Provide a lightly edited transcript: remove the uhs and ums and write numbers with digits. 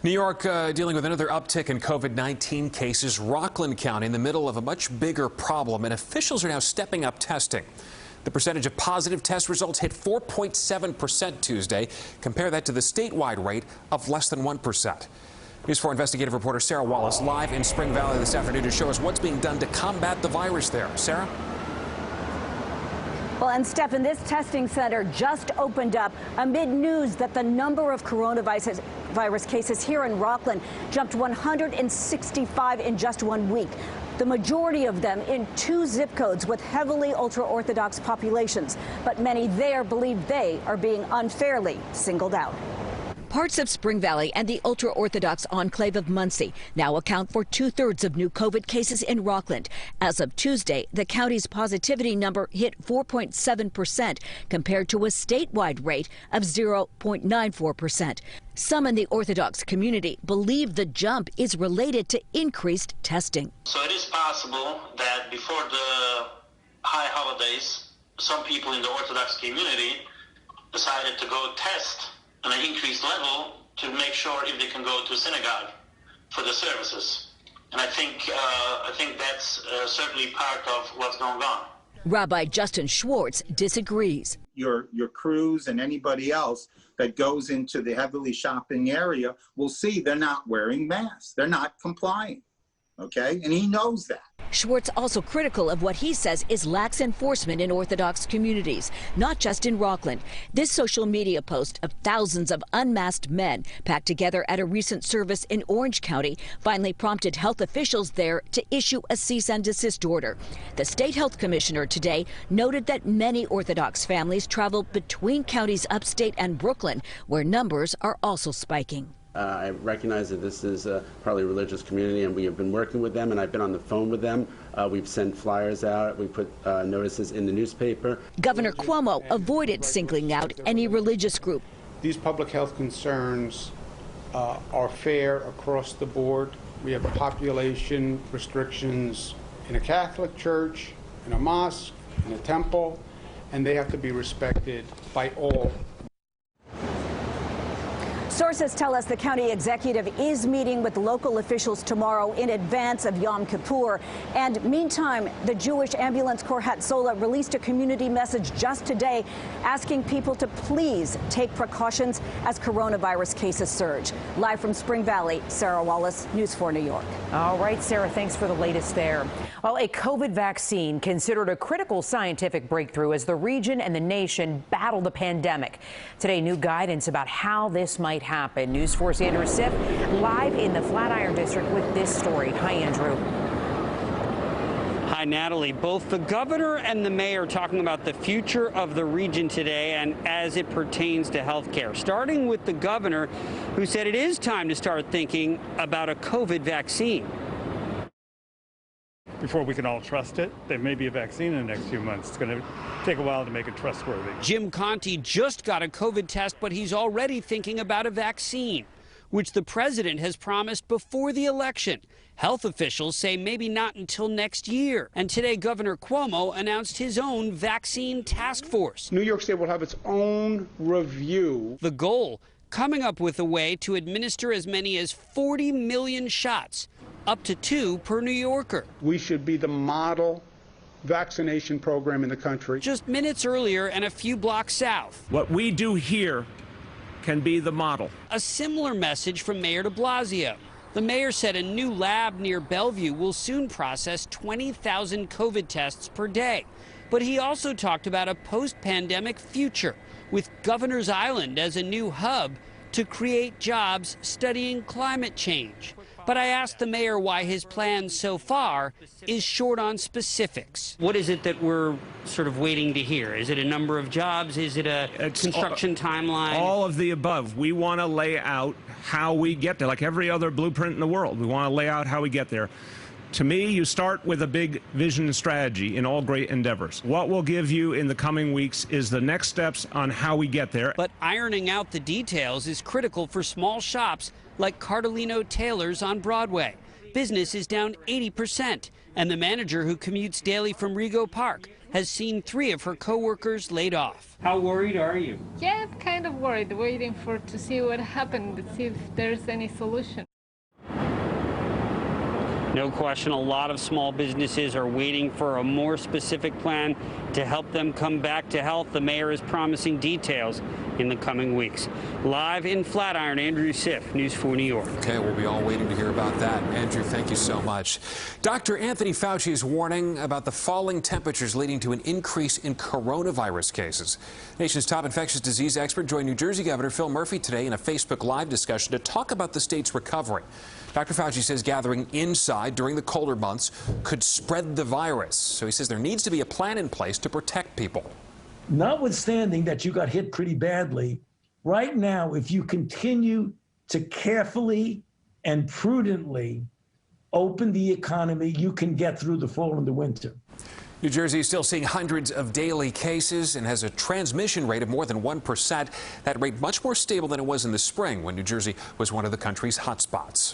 New York dealing with another uptick in COVID-19 cases. Rockland County in the middle of a much bigger problem, and officials are now stepping up testing. The percentage of positive test results hit 4.7% Tuesday. Compare that to the statewide rate of less than 1%. News 4 investigative reporter Sarah Wallace live in Spring Valley this afternoon to show us what's being done to combat the virus there. Sarah? Well, and Stephen, this testing center just opened up amid news that the number of coronavirus cases here in Rockland jumped 165 in just 1 week. The majority of them in 2 zip codes with heavily ultra-Orthodox populations. But many there believe they are being unfairly singled out. Parts of Spring Valley and the ultra-Orthodox enclave of Muncie now account for 2/3 of new COVID cases in Rockland. As of Tuesday, the county's positivity number hit 4.7% compared to a statewide rate of 0.94%. Some in the Orthodox community believe the jump is related to increased testing. So it is possible that before the high holidays, some people in the Orthodox community decided to go test on an increased level to make sure if they can go to synagogue for the services. And I think that's certainly part of what's going on. Rabbi Justin Schwartz disagrees. Your crews and anybody else that goes into the heavily shopping area will see they're not wearing masks. They're not complying. Okay? And he knows that. Schwartz also critical of what he says is lax enforcement in Orthodox communities, not just in Rockland. This social media post of thousands of unmasked men packed together at a recent service in Orange County finally prompted health officials there to issue a cease and desist order. The state health commissioner today noted that many Orthodox families travel between counties upstate and Brooklyn, where numbers are also spiking. I recognize that this is partly a religious community, and we have been working with them, and I've been on the phone with them. We've sent flyers out. We put notices in the newspaper. Governor Cuomo avoided singling out any religious group. These public health concerns are fair across the board. We have population restrictions in a Catholic church, in a mosque, in a temple, and they have to be respected by all. Sources tell us the county executive is meeting with local officials tomorrow in advance of Yom Kippur. And meantime, the Jewish Ambulance Corps Hatzolah released a community message just today asking people to please take precautions as coronavirus cases surge. Live from Spring Valley, Sarah Wallace, News 4 New York. All right, Sarah, thanks for the latest there. Well, a COVID vaccine considered a critical scientific breakthrough as the region and the nation battle the pandemic. Today, new guidance about how this might happen. News 4's Andrew Siff live in the Flatiron District with this story. Hi, Andrew. Hi, Natalie. Both the governor and the mayor talking about the future of the region today and as it pertains to health care. Starting with the governor, who said it is time to start thinking about a COVID vaccine. Before we can all trust it, there may be a vaccine in the next few months. It's going to take a while to make it trustworthy. Jim Conte just got a COVID test, but he's already thinking about a vaccine, which the president has promised before the election. Health officials say maybe not until next year. And today, Governor Cuomo announced his own vaccine task force. New York State will have its own review. The goal, coming up with a way to administer as many as 40 million shots, up to 2 per New Yorker. We should be the model vaccination program in the country. Just minutes earlier and a few blocks south. What we do here can be the model. A similar message from Mayor de Blasio. The mayor said a new lab near Bellevue will soon process 20,000 COVID tests per day. But he also talked about a post-pandemic future with Governor's Island as a new hub to create jobs studying climate change. But I asked the mayor why his plan so far is short on specifics. What is it that we're sort of waiting to hear? Is it a number of jobs? Is it a construction timeline? All of the above. We want to lay out how we get there, like every other blueprint in the world. We want to lay out how we get there. To me, you start with a big vision and strategy in all great endeavors. What we'll give you in the coming weeks is the next steps on how we get there. But ironing out the details is critical for small shops like Cardellino Tailors on Broadway. Business is down 80%, and the manager who commutes daily from Rego Park has seen 3 of her coworkers laid off. How worried are you? Yeah, I'm kind of worried, waiting to see what happened, to see if there's any solution. No question, a lot of small businesses are waiting for a more specific plan to help them come back to health. The mayor is promising details in the coming weeks. Live in Flatiron, Andrew Siff, News 4 New York. Okay, we'll be all waiting to hear about that. Andrew, thank you so much. Dr. Anthony Fauci is warning about the falling temperatures leading to an increase in coronavirus cases. The nation's top infectious disease expert joined New Jersey Governor Phil Murphy today in a Facebook Live discussion to talk about the state's recovery. Dr. Fauci says gathering inside during the colder months could spread the virus. So he says there needs to be a plan in place to protect people. Notwithstanding that you got hit pretty badly, right now, if you continue to carefully and prudently open the economy, you can get through the fall and the winter. New Jersey is still seeing hundreds of daily cases and has a transmission rate of more than 1%. That rate much more stable than it was in the spring when New Jersey was one of the country's hotspots.